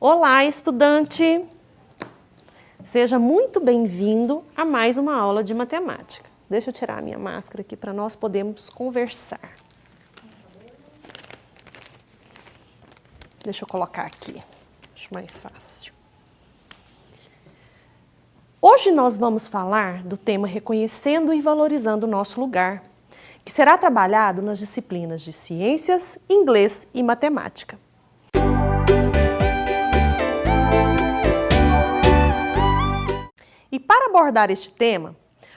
Olá, estudante! Seja muito bem-vindo a mais uma aula de matemática. Deixa eu tirar a minha máscara aqui para nós podermos conversar. Deixa eu colocar aqui, acho mais fácil. Hoje nós vamos falar do tema Reconhecendo e Valorizando o Nosso Lugar, que será trabalhado nas disciplinas de Ciências, Inglês e Matemática. E para abordar este tema,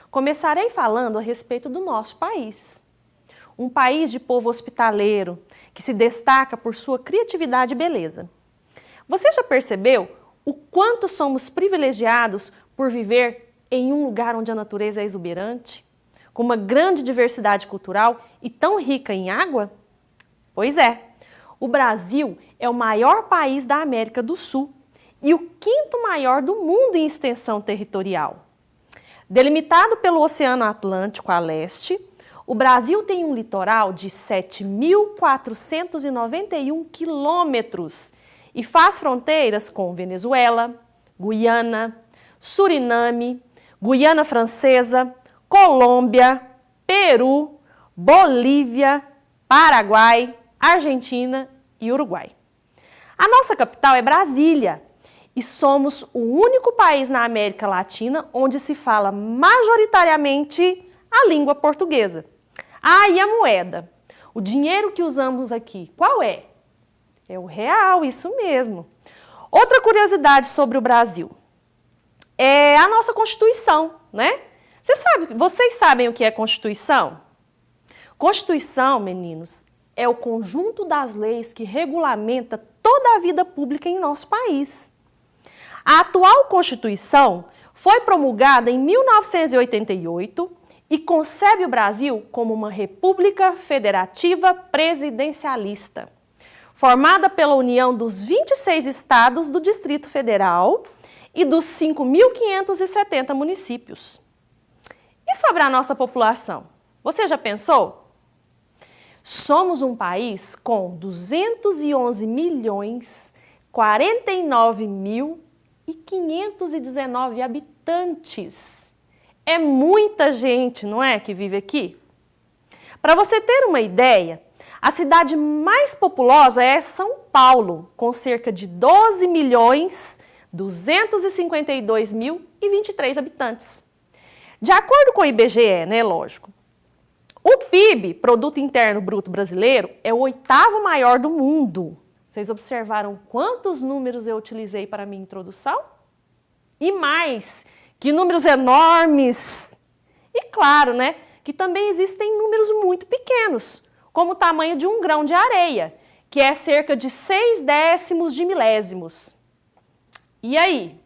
começarei falando a respeito do nosso país. Um país de povo hospitaleiro, que se destaca por sua criatividade e beleza. Você já percebeu o quanto somos privilegiados por viver em um lugar onde a natureza é exuberante, com uma grande diversidade cultural e tão rica em água? Pois é, o Brasil é o maior país da América do Sul e o quinto maior do mundo em extensão territorial. Delimitado pelo Oceano Atlântico a leste, o Brasil tem um litoral de 7.491 quilômetros e faz fronteiras com Venezuela, Guiana, Suriname, Guiana Francesa, Colômbia, Peru, Bolívia, Paraguai, Argentina e Uruguai. A nossa capital é Brasília e somos o único país na América Latina onde se fala majoritariamente a língua portuguesa. Ah, e a moeda? O dinheiro que usamos aqui, qual é? É o real, isso mesmo. Outra curiosidade sobre o Brasil é a nossa Constituição, né? Vocês sabem o que é Constituição? Constituição, meninos, é o conjunto das leis que regulamenta toda a vida pública em nosso país. A atual Constituição foi promulgada em 1988 e concebe o Brasil como uma república federativa presidencialista, formada pela união dos 26 estados do Distrito Federal e dos 5.570 municípios. E sobre a nossa população? Você já pensou? Somos um país com 211.049.519 habitantes. É muita gente, não é, que vive aqui? Para você ter uma ideia, a cidade mais populosa é São Paulo, com cerca de 12.252.023 habitantes. De acordo com o IBGE, né, lógico, o PIB, Produto Interno Bruto Brasileiro, é o 8º maior do mundo. Vocês observaram quantos números eu utilizei para a minha introdução? E mais, que números enormes! E claro, né, que também existem números muito pequenos, como o tamanho de um grão de areia, que é cerca de 0,6 de milésimos. E aí?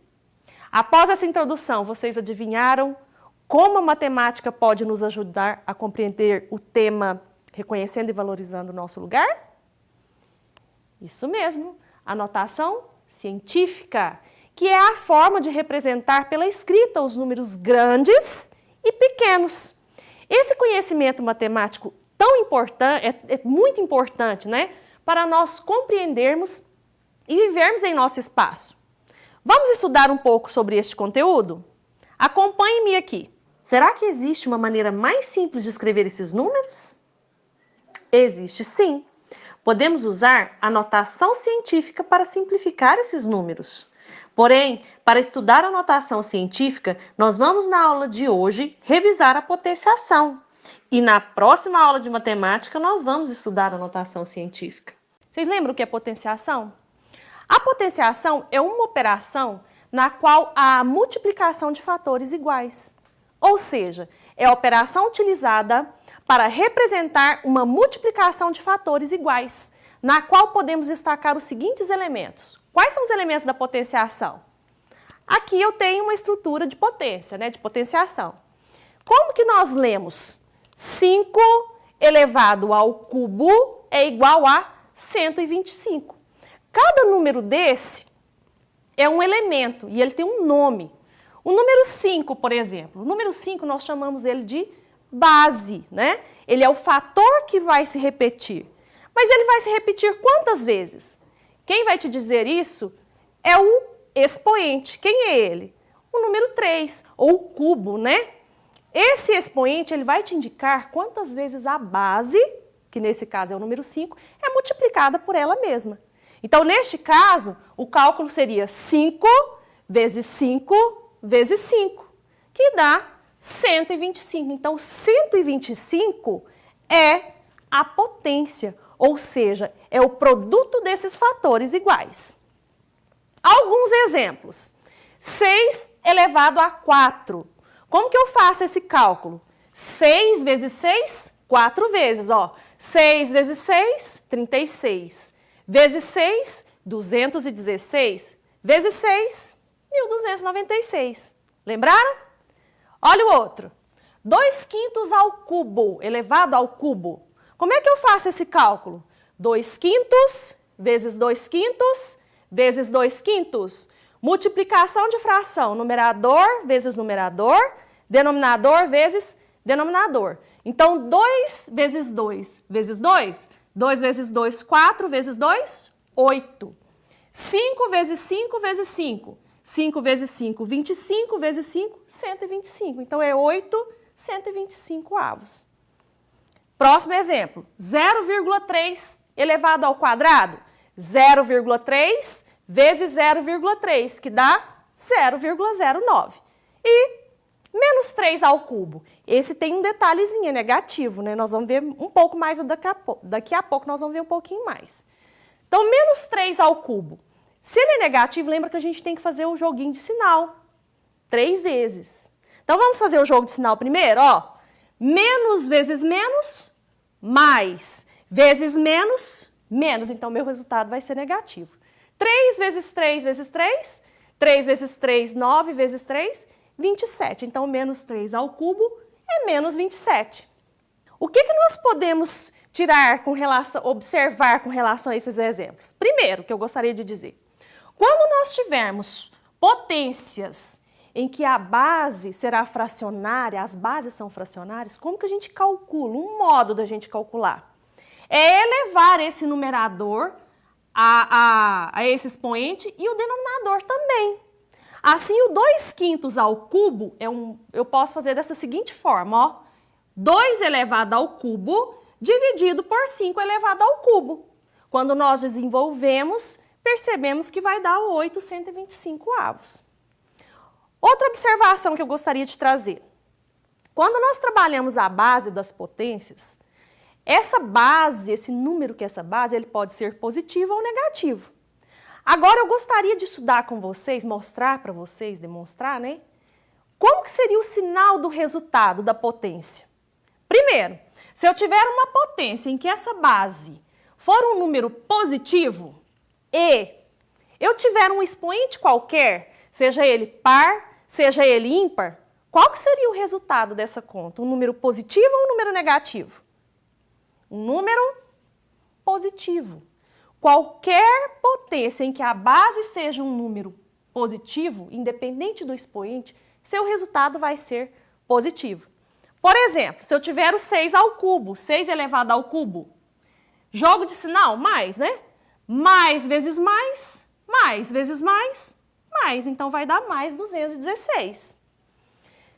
Após essa introdução, vocês adivinharam como a matemática pode nos ajudar a compreender o tema Reconhecendo e Valorizando o Nosso Lugar? Isso mesmo, a notação científica, que é a forma de representar pela escrita os números grandes e pequenos. Esse conhecimento matemático tão importante, é muito importante, né, para nós compreendermos e vivermos em nosso espaço. Vamos estudar um pouco sobre este conteúdo? Acompanhe-me aqui. Será que existe uma maneira mais simples de escrever esses números? Existe sim. Podemos usar a notação científica para simplificar esses números. Porém, para estudar a notação científica, nós vamos na aula de hoje revisar a potenciação. E na próxima aula de matemática, nós vamos estudar a notação científica. Vocês lembram o que é potenciação? A potenciação é uma operação na qual há a multiplicação de fatores iguais. Ou seja, é a operação utilizada para representar uma multiplicação de fatores iguais, na qual podemos destacar os seguintes elementos. Quais são os elementos da potenciação? Aqui eu tenho uma estrutura de potência, né, de potenciação. Como que nós lemos? 5 elevado ao cubo é igual a 125. Cada número desse é um elemento e ele tem um nome. O número 5, por exemplo, o número 5 nós chamamos ele de base, né? Ele é o fator que vai se repetir. Mas ele vai se repetir quantas vezes? Quem vai te dizer isso é o expoente. Quem é ele? O número 3, ou o cubo, né? Esse expoente, ele vai te indicar quantas vezes a base, que nesse caso é o número 5, é multiplicada por ela mesma. Então, neste caso, o cálculo seria 5 vezes 5 vezes 5, que dá 125. Então, 125 é a potência, ou seja, é o produto desses fatores iguais. Alguns exemplos. 6 elevado a 4. Como que eu faço esse cálculo? 6 vezes 6, 4 vezes, ó. 6 vezes 6, 36. Vezes 6, 216. Vezes 6, 1.296. Lembraram? Olha o outro. 2 quintos ao cubo, elevado ao cubo. Como é que eu faço esse cálculo? 2 quintos vezes 2 quintos vezes 2 quintos. Multiplicação de fração, numerador vezes numerador, denominador vezes denominador. Então, 2 vezes 2 vezes 2, 2 vezes 2, 4 vezes 2, 8. 5 vezes 5 vezes 5, 5 vezes 5, 25 vezes 5, 125. Então, é 8 125 avos. Próximo exemplo, 0,3 elevado ao quadrado, 0,3 vezes 0,3, que dá 0,09. E menos 3 ao cubo. Esse tem um detalhezinho, é negativo, né? Nós vamos ver um pouco mais daqui a pouco nós vamos ver um pouquinho mais. Então, menos 3 ao cubo. Se ele é negativo, lembra que a gente tem que fazer o joguinho de sinal. 3 vezes. Então, vamos fazer o jogo de sinal primeiro, ó. Menos vezes menos, mais. Vezes menos, menos. Então, meu resultado vai ser negativo. 3 vezes 3 vezes 3, 3 vezes 3, 9 vezes 3, 27. Então, menos 3 ao cubo é menos 27. O que nós podemos observar com relação a esses exemplos? Primeiro, que eu gostaria de dizer, quando nós tivermos potências em que a base será fracionária, as bases são fracionárias, como que a gente calcula? Um modo da gente calcular é elevar esse numerador a esse expoente e o denominador também. Assim, o 2 quintos ao cubo, eu posso fazer dessa seguinte forma, ó. 2 elevado ao cubo dividido por 5 elevado ao cubo. Quando nós desenvolvemos, percebemos que vai dar 8 125 avos. Outra observação que eu gostaria de trazer. Quando nós trabalhamos a base das potências, essa base, esse número que é essa base, ele pode ser positivo ou negativo. Agora, eu gostaria de estudar com vocês, mostrar para vocês, demonstrar, né? Como que seria o sinal do resultado da potência? Primeiro, se eu tiver uma potência em que essa base for um número positivo e eu tiver um expoente qualquer, seja ele par, seja ele ímpar, qual que seria o resultado dessa conta? Um número positivo ou um número negativo? Um número positivo. Qualquer potência em que a base seja um número positivo, independente do expoente, seu resultado vai ser positivo. Por exemplo, se eu tiver o 6 ao cubo, 6 elevado ao cubo, jogo de sinal, mais, né? Mais vezes mais, mais vezes mais, mais. Então, vai dar mais 216.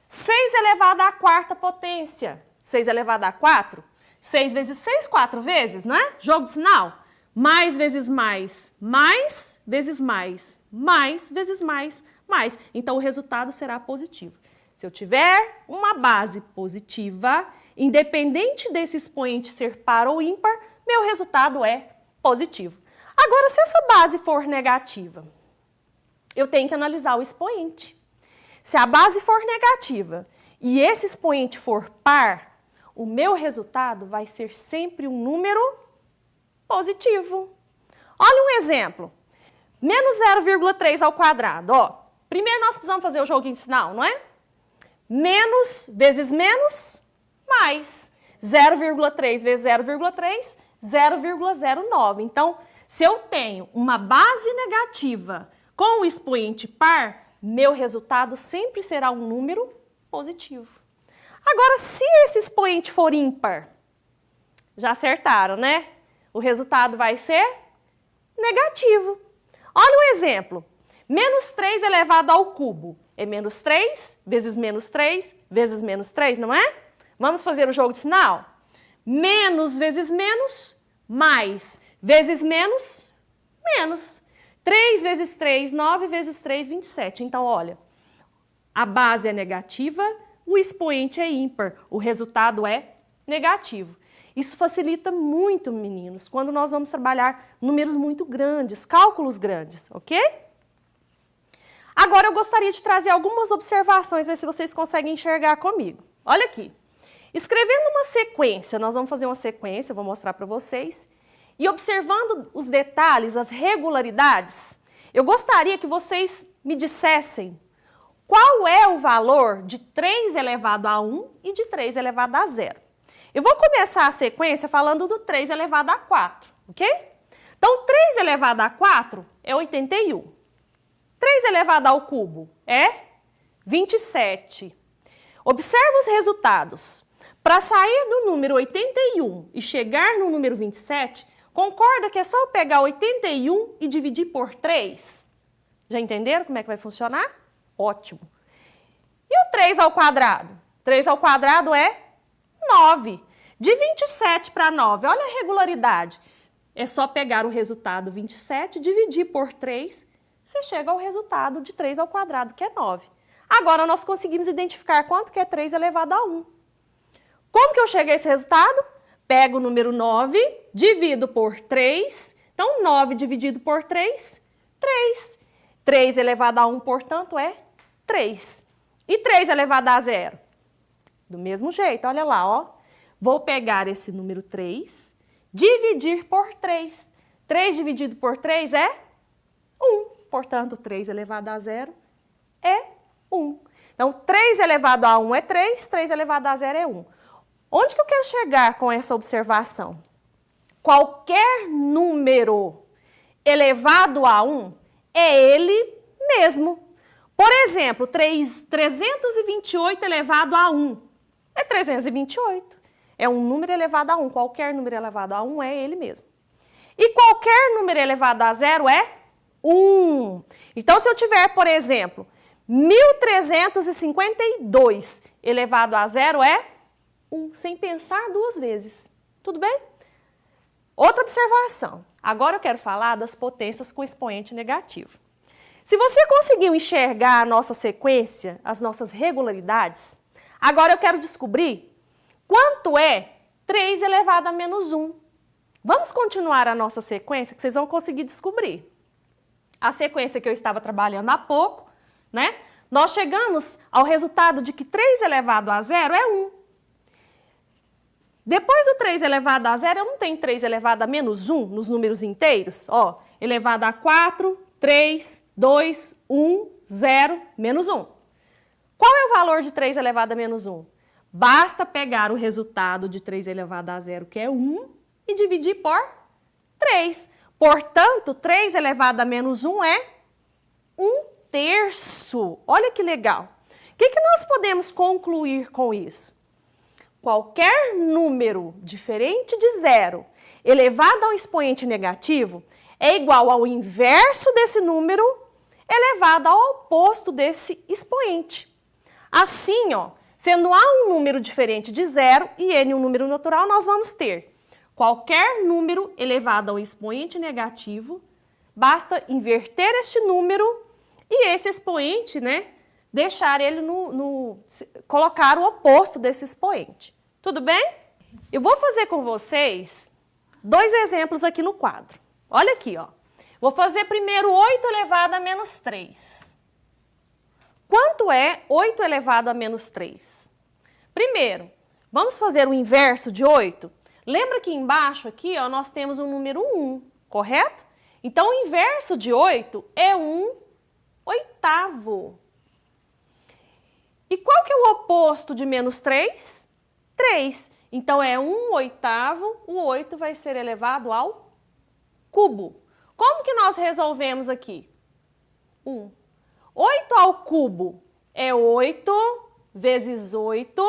6 elevado à quarta potência. 6 elevado a 4. 6 vezes 6, 4 vezes, não é? Jogo de sinal. Mais vezes mais, mais vezes mais, mais vezes mais, mais. Então, o resultado será positivo. Se eu tiver uma base positiva, independente desse expoente ser par ou ímpar, meu resultado é positivo. Agora, se essa base for negativa, eu tenho que analisar o expoente. Se a base for negativa e esse expoente for par, o meu resultado vai ser sempre um número positivo. Olha um exemplo. Menos 0,3 ao quadrado. Ó, primeiro nós precisamos fazer o joguinho de sinal, não é? Menos vezes menos, mais. 0,3 vezes 0,3, 0,09. Então, se eu tenho uma base negativa com o expoente par, meu resultado sempre será um número positivo. Agora, se esse expoente for ímpar, já acertaram, né? O resultado vai ser negativo. Olha um exemplo. Menos 3 elevado ao cubo é menos 3 vezes menos 3 vezes menos 3, não é? Vamos fazer o jogo de final? Menos vezes menos, mais. Vezes menos, menos. 3 vezes 3, 9 vezes 3, 27. Então, olha, a base é negativa, o expoente é ímpar, o resultado é negativo. Isso facilita muito, meninos, quando nós vamos trabalhar números muito grandes, cálculos grandes, ok? Agora eu gostaria de trazer algumas observações, ver se vocês conseguem enxergar comigo. Olha aqui. Escrevendo uma sequência, nós vamos fazer uma sequência, eu vou mostrar para vocês, e observando os detalhes, as regularidades, eu gostaria que vocês me dissessem qual é o valor de 3 elevado a 1 e de 3 elevado a 0. Eu vou começar a sequência falando do 3 elevado a 4, ok? Então, 3 elevado a 4 é 81. 3 elevado ao cubo é 27. Observe os resultados. Para sair do número 81 e chegar no número 27, concorda que é só eu pegar 81 e dividir por 3? Já entenderam como é que vai funcionar? Ótimo. E o 3 ao quadrado? 3 ao quadrado é 9. De 27 para 9, olha a regularidade. É só pegar o resultado 27, dividir por 3, você chega ao resultado de 3 ao quadrado, que é 9. Agora, nós conseguimos identificar quanto que é 3 elevado a 1. Como que eu chego a esse resultado? Pego o número 9, divido por 3. Então, 9 dividido por 3, 3. 3 elevado a 1, portanto, é 3. E 3 elevado a 0? Do mesmo jeito, olha lá, ó. Vou pegar esse número 3, dividir por 3. 3 dividido por 3 é 1. Portanto, 3 elevado a 0 é 1. Então, 3 elevado a 1 é 3, 3 elevado a 0 é 1. Onde que eu quero chegar com essa observação? Qualquer número elevado a 1 é ele mesmo. Por exemplo, 328 elevado a 1 é 328. É um número elevado a 1. Qualquer número elevado a 1 é ele mesmo. E qualquer número elevado a 0 é 1. Então, se eu tiver, por exemplo, 1352 elevado a 0 é 1, sem pensar duas vezes. Tudo bem? Outra observação. Agora eu quero falar das potências com expoente negativo. Se você conseguiu enxergar a nossa sequência, as nossas regularidades, agora eu quero descobrir quanto é 3 elevado a menos 1. Vamos continuar a nossa sequência que vocês vão conseguir descobrir. A sequência que eu estava trabalhando há pouco, né? Nós chegamos ao resultado de que 3 elevado a 0 é 1. Depois do 3 elevado a 0, eu não tenho 3 elevado a menos 1 nos números inteiros? Ó, elevado a 4, 3, 2, 1, 0, menos 1. Qual é o valor de 3 elevado a menos 1? Basta pegar o resultado de 3 elevado a 0, que é 1, e dividir por 3. Portanto, 3 elevado a menos 1 é 1/3. Olha que legal. O que nós podemos concluir com isso? Qualquer número diferente de 0 elevado a um expoente negativo é igual ao inverso desse número elevado ao oposto desse expoente. Assim, ó, sendo A um número diferente de 0 e N um número natural, nós vamos ter qualquer número elevado a um expoente negativo, basta inverter este número e esse expoente, né, deixar ele colocar o oposto desse expoente. Tudo bem? Eu vou fazer com vocês 2 exemplos aqui no quadro. Olha aqui, ó. Vou fazer primeiro 8 elevado a menos 3. Quanto é 8 elevado a menos 3? Primeiro, vamos fazer o inverso de 8? Lembra que embaixo aqui, ó, nós temos o número 1, correto? Então, o inverso de 8 é 1/8. E qual que é o oposto de menos 3? 3. Então, é 1/8, o 8 vai ser elevado ao cubo. Como que nós resolvemos aqui? 1. 8 ao cubo é 8 vezes 8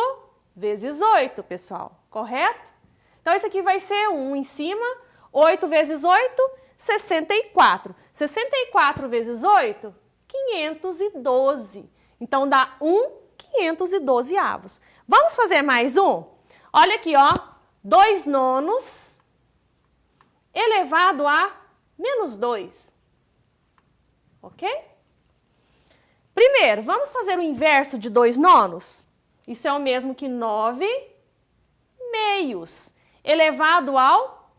vezes 8, pessoal, correto? Então, esse aqui vai ser 1 em cima, 8 vezes 8, 64. 64 vezes 8, 512. Então, dá 1/512. Vamos fazer mais um? Olha aqui, ó. 2 nonos elevado a -2. Ok? Primeiro, vamos fazer o inverso de 2 nonos? Isso é o mesmo que 9 meios elevado ao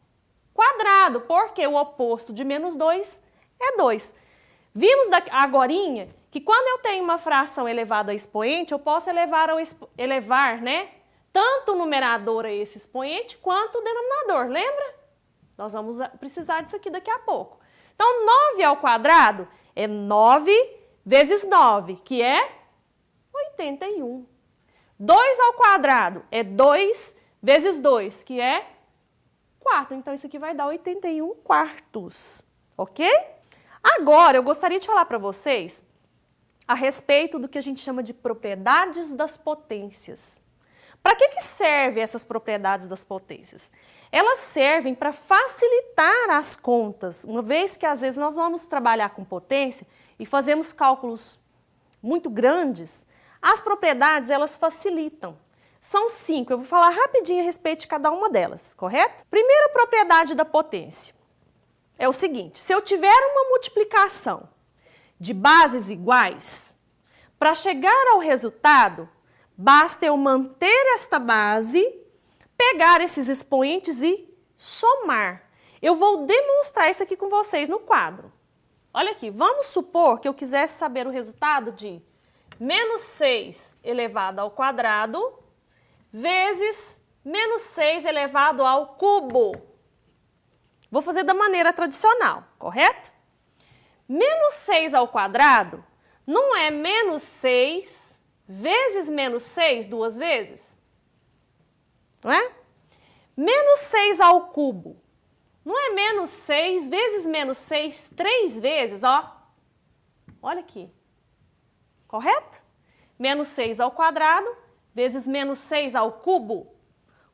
quadrado, porque o oposto de -2 é 2. Vimos agorinha que quando eu tenho uma fração elevada a expoente, eu posso elevar, né, tanto o numerador a esse expoente quanto o denominador, lembra? Nós vamos precisar disso aqui daqui a pouco. Então, 9 ao quadrado é 9 vezes 9, que é 81. 2 ao quadrado é 2 vezes 2, que é 4. Então, isso aqui vai dar 81 quartos, ok? Agora, eu gostaria de falar para vocês a respeito do que a gente chama de propriedades das potências. Para que servem essas propriedades das potências? Elas servem para facilitar as contas, uma vez que às vezes nós vamos trabalhar com potência e fazemos cálculos muito grandes, as propriedades elas facilitam. São 5, eu vou falar rapidinho a respeito de cada uma delas, correto? Primeira propriedade da potência é o seguinte: se eu tiver uma multiplicação de bases iguais, para chegar ao resultado, basta eu manter esta base, pegar esses expoentes e somar. Eu vou demonstrar isso aqui com vocês no quadro. Olha aqui, vamos supor que eu quisesse saber o resultado de -6 elevado ao quadrado vezes -6 elevado ao cubo. Vou fazer da maneira tradicional, correto? -6 ao quadrado não é -6 vezes -6 duas vezes? Não é? -6 ao cubo não é -6 vezes -6 três vezes, ó. Olha aqui. Correto? -6 ao quadrado vezes -6 ao cubo.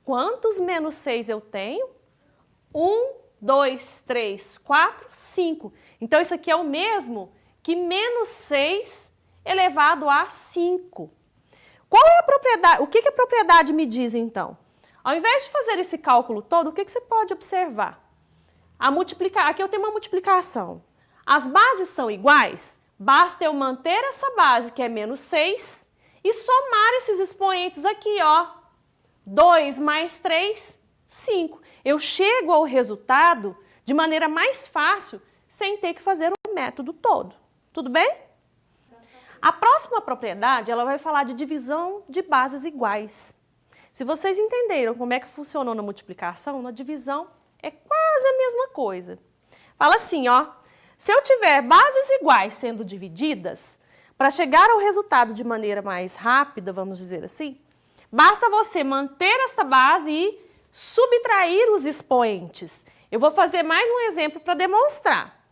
Quantos -6 eu tenho? 1, 2, 3, 4, 5. Então, isso aqui é o mesmo que -6 elevado a 5. Qual é a propriedade? O que a propriedade me diz, então? Ao invés de fazer esse cálculo todo, o que você pode observar? Aqui eu tenho uma multiplicação. As bases são iguais, basta eu manter essa base, que é -6, e somar esses expoentes aqui, ó. 2 mais 3, 5. Eu chego ao resultado de maneira mais fácil, sem ter que fazer o método todo. Tudo bem? A próxima propriedade, ela vai falar de divisão de bases iguais. Se vocês entenderam como é que funcionou na multiplicação, na divisão é quase a mesma coisa. Fala assim, ó, se eu tiver bases iguais sendo divididas, para chegar ao resultado de maneira mais rápida, vamos dizer assim, basta você manter esta base e subtrair os expoentes. Eu vou fazer mais um exemplo para demonstrar.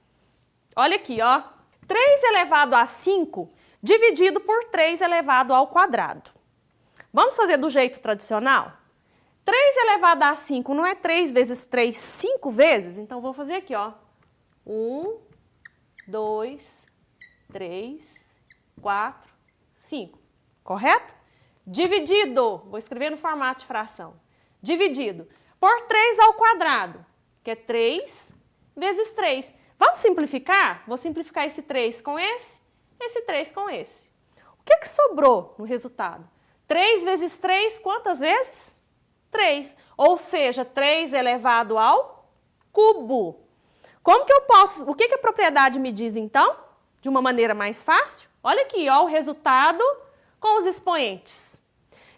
Olha aqui, ó, 3 elevado a 5 dividido por 3 elevado ao quadrado. Vamos fazer do jeito tradicional? 3 elevado a 5 não é 3 vezes 3, 5 vezes? Então, vou fazer aqui, ó. 1, 2, 3, 4, 5. Correto? Dividido, vou escrever no formato de fração. Dividido por 3 ao quadrado, que é 3 vezes 3. Vamos simplificar? Vou simplificar esse 3 com esse 3 com esse. O que sobrou no resultado? 3 vezes 3, quantas vezes? 3. Ou seja, 3 elevado ao cubo. Como que eu posso... O que a propriedade me diz, então? De uma maneira mais fácil? Olha aqui, ó, o resultado com os expoentes.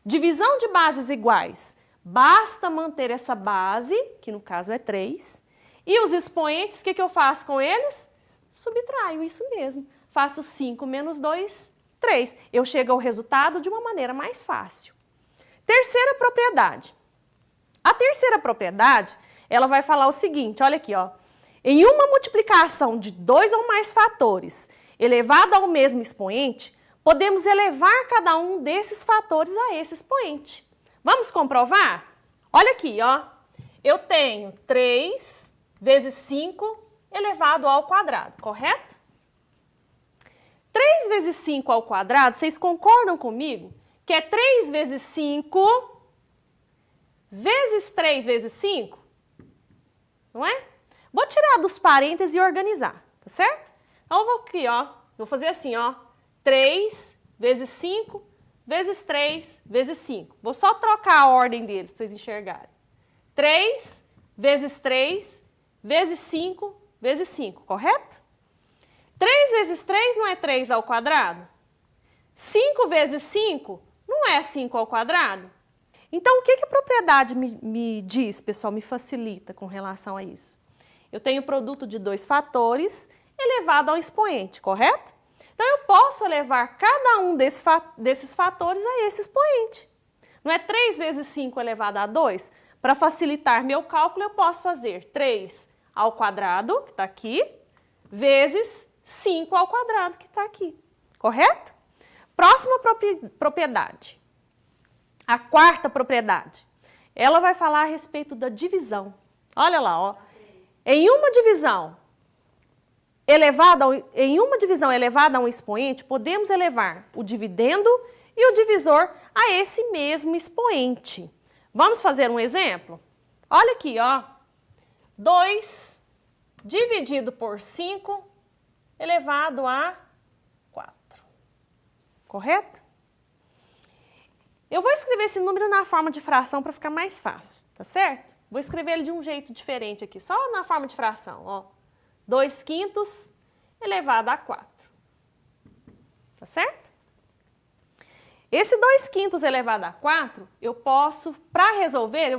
Divisão de bases iguais. Basta manter essa base, que no caso é 3, e os expoentes, o que eu faço com eles? Subtraio, isso mesmo. Faço 5 menos 2, 3. Eu chego ao resultado de uma maneira mais fácil. Terceira propriedade. A terceira propriedade, ela vai falar o seguinte, olha aqui, ó. Em uma multiplicação de 2 ou mais fatores elevado ao mesmo expoente, podemos elevar cada um desses fatores a esse expoente. Vamos comprovar? Olha aqui, ó. Eu tenho 3 vezes 5 elevado ao quadrado, correto? 3 vezes 5 ao quadrado, vocês concordam comigo? Que é 3 vezes 5 vezes 3 vezes 5? Não é? Vou tirar dos parênteses e organizar, tá certo? Então, eu vou aqui, ó. Vou fazer assim, ó. 3 vezes 5 vezes 3 vezes 5. Vou só trocar a ordem deles para vocês enxergarem. 3 vezes 3 vezes 5 vezes 5, correto? 3 vezes 3 não é 3 ao quadrado? 5 vezes 5 não é 5 ao quadrado? Então, o que a propriedade me diz, pessoal, me facilita com relação a isso? Eu tenho produto de dois fatores elevado ao expoente, correto? Então, eu posso elevar cada um desses fatores a esse expoente. Não é 3 vezes 5 elevado a 2? Para facilitar meu cálculo, eu posso fazer 3 ao quadrado, que está aqui, vezes 5 ao quadrado, que está aqui. Correto? Próxima propriedade. A quarta propriedade. Ela vai falar a respeito da divisão. Olha lá, ó. Em uma divisão elevada a um expoente, podemos elevar o dividendo e o divisor a esse mesmo expoente. Vamos fazer um exemplo? Olha aqui, ó. 2 dividido por 5 elevado a 4. Correto? Eu vou escrever esse número na forma de fração para ficar mais fácil, tá certo? Vou escrever ele de um jeito diferente aqui, só na forma de fração, ó. 2/5 elevado a 4. Tá certo? Esse 2/5 elevado a 4, eu posso, para resolver,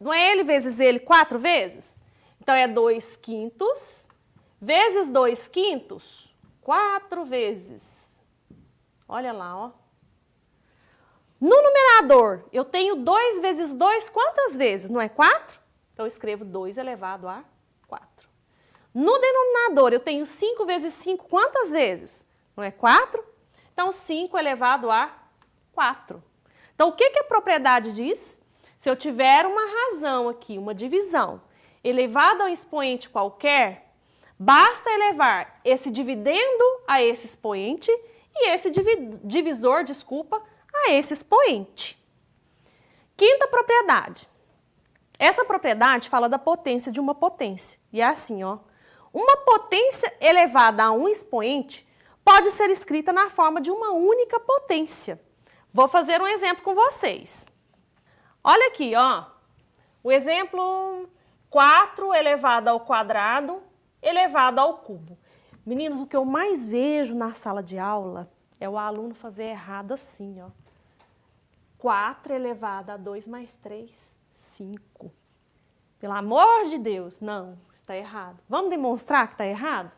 não é ele vezes ele 4 vezes? Então, é 2/5 vezes 2/5, 4 vezes. Olha lá, ó. No numerador, eu tenho 2 vezes 2 quantas vezes? Não é 4? Então, eu escrevo 2 elevado a 4. No denominador, eu tenho 5 vezes 5 quantas vezes? Não é 4? Então, 5 elevado a 4. Então, o que a propriedade diz? Se eu tiver uma razão aqui, uma divisão, elevada a um expoente qualquer, basta elevar esse dividendo a esse expoente e esse divisor, a esse expoente. Quinta propriedade. Essa propriedade fala da potência de uma potência. E é assim, ó. Uma potência elevada a um expoente pode ser escrita na forma de uma única potência. Vou fazer um exemplo com vocês. Olha aqui, ó. O exemplo 4 elevado ao quadrado elevado ao cubo. Meninos, o que eu mais vejo na sala de aula é o aluno fazer errado assim, ó. 4 elevado a 2 mais 3, 5. Pelo amor de Deus, não, está errado. Vamos demonstrar que está errado?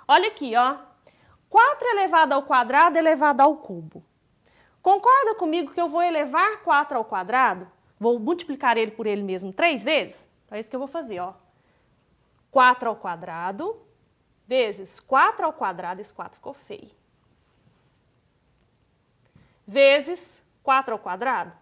Olha aqui, ó. 4 elevado ao quadrado elevado ao cubo. Concorda comigo que eu vou elevar 4 ao quadrado? Vou multiplicar ele por ele mesmo 3 vezes? É isso que eu vou fazer, ó. 4 ao quadrado vezes 4 ao quadrado, esse 4 ficou feio. Vezes 4 ao quadrado.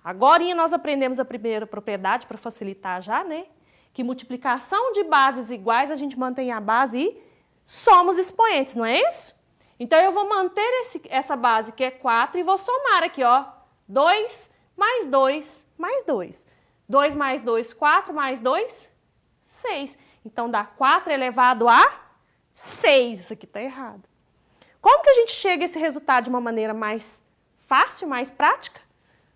Agora nós aprendemos a primeira propriedade para facilitar já, né? Que multiplicação de bases iguais, a gente mantém a base e somos expoentes, não é isso? Então, eu vou manter essa base que é 4 e vou somar aqui, ó. 2 mais 2 mais 2. 2 mais 2, 4 mais 2, 6. Então, dá 4 elevado a 6. Isso aqui está errado. Como que a gente chega a esse resultado de uma maneira mais fácil, mais prática?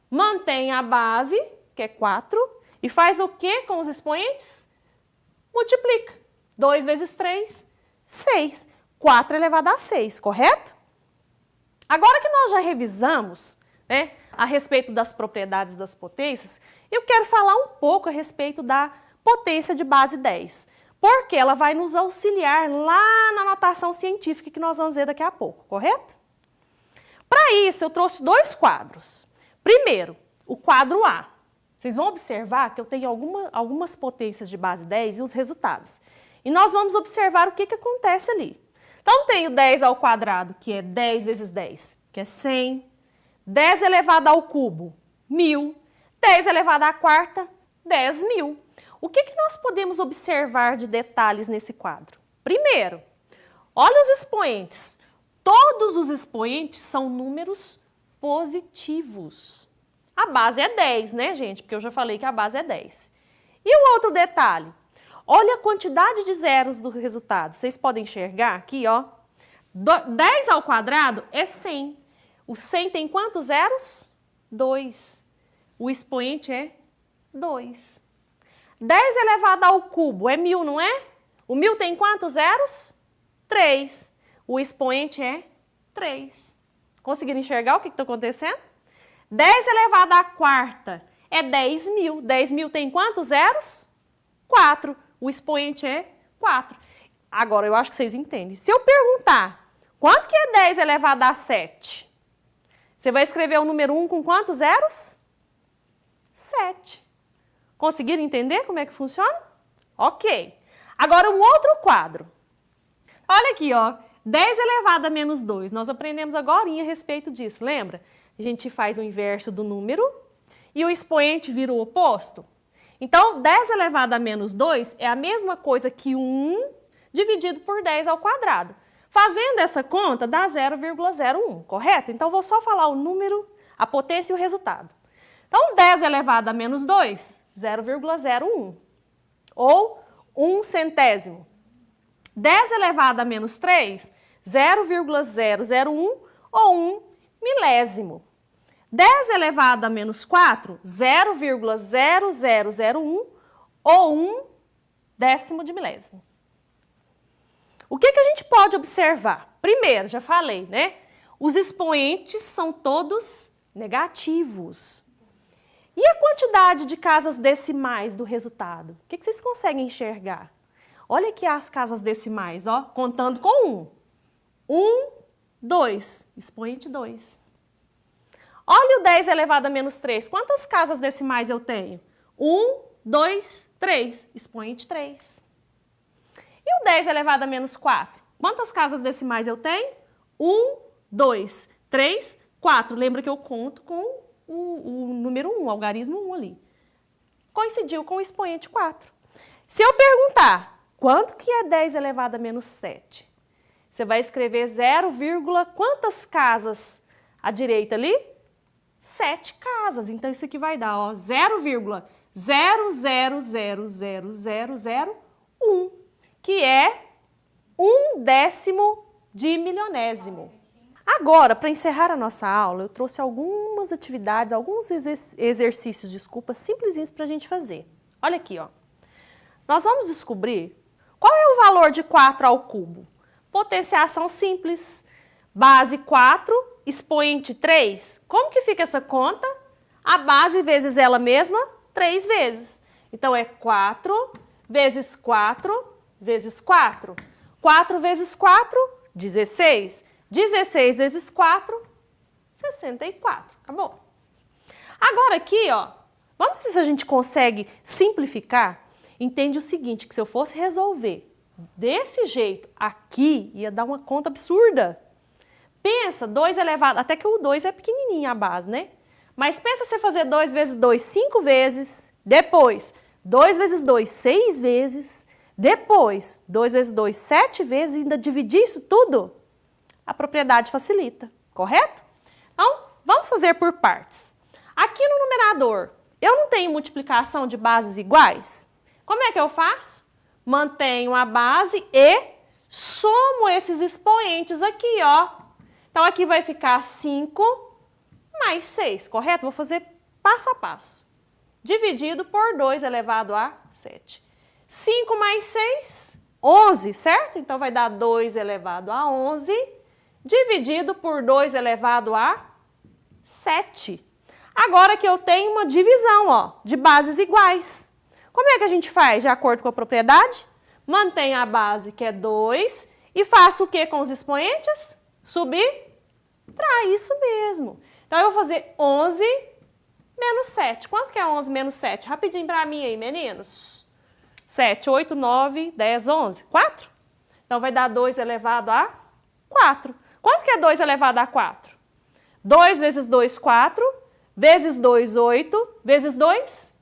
Mantém a base, que é 4, e faz o que com os expoentes? Multiplica. 2 vezes 3, 6. 4 elevado a 6, correto? Agora que nós já revisamos, né, a respeito das propriedades das potências, eu quero falar um pouco a respeito da potência de base 10, porque ela vai nos auxiliar lá na notação científica que nós vamos ver daqui a pouco, correto? Para isso, eu trouxe 2 quadros. Primeiro, o quadro A. Vocês vão observar que eu tenho algumas potências de base 10 e os resultados. E nós vamos observar o que acontece ali. Então, tenho 10 ao quadrado, que é 10 vezes 10, que é 100. 10 elevado ao cubo, 1000. 10 elevado à quarta, 10.000. O que nós podemos observar de detalhes nesse quadro? Primeiro, olha os expoentes. todos os expoentes são números positivos. A base é 10, né, gente? Porque eu já falei que a base é 10. E o outro detalhe, olha a quantidade de zeros do resultado. Vocês podem enxergar aqui, ó. 10 ao quadrado é 100. O 100 tem quantos zeros? 2. O expoente é 2. 10 elevado ao cubo é 1000, não é? O 1000 tem quantos zeros? 3. O expoente é 3. Conseguiram enxergar o que está acontecendo? 10 elevado à quarta é 10.000. 10.000 tem quantos zeros? 4. O expoente é 4. Agora, eu acho que vocês entendem. Se eu perguntar quanto que é 10 elevado a 7, você vai escrever o número 1 com quantos zeros? 7. Conseguiram entender como é que funciona? Ok. Agora, um outro quadro. Olha aqui, ó. 10 elevado a menos 2. Nós aprendemos agora a respeito disso, lembra? A gente faz o inverso do número e o expoente vira o oposto. Então, 10 elevado a menos 2 é a mesma coisa que 1 dividido por 10 ao quadrado. Fazendo essa conta, dá 0,01, correto? Então, vou só falar o número, a potência e o resultado. Então, 10 elevado a menos 2, 0,01. Ou 1 centésimo. 10 elevado a menos 3, 0,001 ou 1 milésimo. 10 elevado a menos 4, 0,0001 ou 1 décimo de milésimo. O que a gente pode observar? Primeiro, já falei, né? Os expoentes são todos negativos. E a quantidade de casas decimais do resultado? O que vocês conseguem enxergar? Olha aqui as casas decimais, ó, contando com 1. 1, 2, expoente 2. Olha o 10 elevado a menos 3. Quantas casas decimais eu tenho? 1, 2, 3, expoente 3. E o 10 elevado a menos 4? Quantas casas decimais eu tenho? 1, 2, 3, 4. Lembra que eu conto com o número 1, o algarismo 1 ali. Coincidiu com o expoente 4. Se eu perguntar quanto que é 10 elevado a menos 7? Você vai escrever 0, quantas casas à direita ali? 7 casas. Então, isso aqui vai dar 0,0000001, que é 1 décimo de milionésimo. Agora, para encerrar a nossa aula, eu trouxe algumas atividades, alguns exercícios, simplesinhos para a gente fazer. Olha aqui, ó. Nós vamos descobrir qual é o valor de 4 ao cubo. Potenciação simples, base 4, expoente 3. Como que fica essa conta? A base vezes ela mesma, 3 vezes. Então, é 4 vezes 4 vezes 4. 4 vezes 4, 16. 16 vezes 4, 64. Acabou. Agora aqui, ó, vamos ver se a gente consegue simplificar. Entende o seguinte, que se eu fosse resolver desse jeito aqui, ia dar uma conta absurda. Pensa, 2 elevado, até que o 2 é pequenininho a base, né? Mas pensa você fazer 2 vezes 2, 5 vezes. Depois, 2 vezes 2, 6 vezes. Depois, 2 vezes 2, 7 vezes. E ainda dividir isso tudo, a propriedade facilita, correto? Então, vamos fazer por partes. Aqui no numerador, eu não tenho multiplicação de bases iguais? Como é que eu faço? Mantenho a base e somo esses expoentes aqui, ó. Então, aqui vai ficar 5 mais 6, correto? Vou fazer passo a passo. Dividido por 2 elevado a 7. 5 mais 6, 11, certo? Então, vai dar 2 elevado a 11, dividido por 2 elevado a 7. Agora que eu tenho uma divisão, ó, de bases iguais. Como é que a gente faz de acordo com a propriedade? Mantenho a base, que é 2, e faço o que com os expoentes? Subtrai, isso mesmo. Então, eu vou fazer 11 menos 7. Quanto que é 11 menos 7? Rapidinho para mim aí, meninos. 7, 8, 9, 10, 11. 4? Então, vai dar 2 elevado a 4. Quanto que é 2 elevado a 4? 2 vezes 2, 4. Vezes 2, 8. Vezes 2,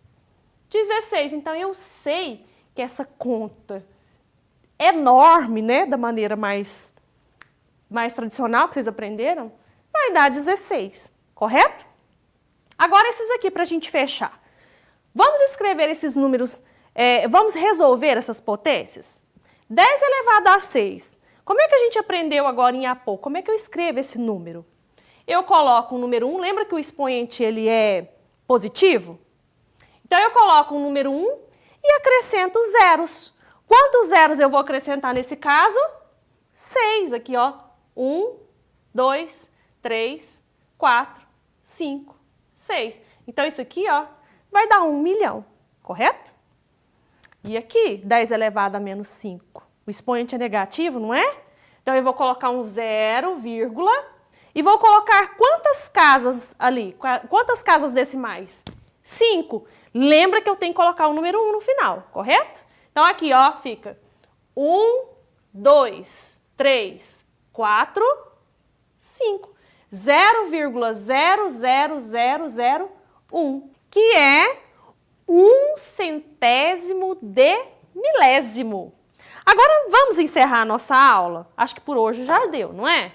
16. Então, eu sei que essa conta enorme, né, da maneira mais mais tradicional que vocês aprenderam, vai dar 16, correto? Agora esses aqui para a gente fechar. Vamos escrever esses números, vamos resolver essas potências? 10 elevado a 6. Como é que a gente aprendeu agora em pouco? Como é que eu escrevo esse número? Eu coloco o número 1, lembra que o expoente ele é positivo? Então eu coloco o número 1 e acrescento zeros. Quantos zeros eu vou acrescentar nesse caso? 6 aqui, ó. 1, 2, 3, 4, 5, 6. Então isso aqui, ó, vai dar 1 milhão, correto? E aqui, 10 elevado a menos 5. O expoente é negativo, não é? Então eu vou colocar um 0, vírgula, e vou colocar quantas casas ali? Quantas casas decimais? 5. Lembra que eu tenho que colocar o número 1 no final, correto? Então aqui, ó, fica 1, 2, 3, 4, 5. 0,00001, que é 1/100º de milésimo. Agora vamos encerrar a nossa aula? Acho que por hoje já deu, não é?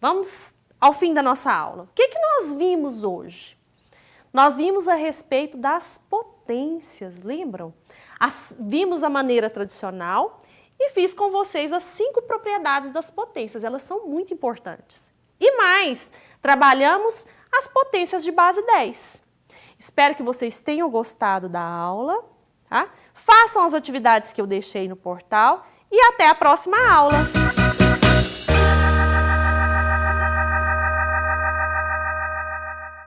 Vamos ao fim da nossa aula. O que nós vimos hoje? Nós vimos a respeito das potências, lembram? Vimos a maneira tradicional e fiz com vocês as 5 propriedades das potências. Elas são muito importantes. E mais, trabalhamos as potências de base 10. Espero que vocês tenham gostado da aula, tá? Façam as atividades que eu deixei no portal e até a próxima aula!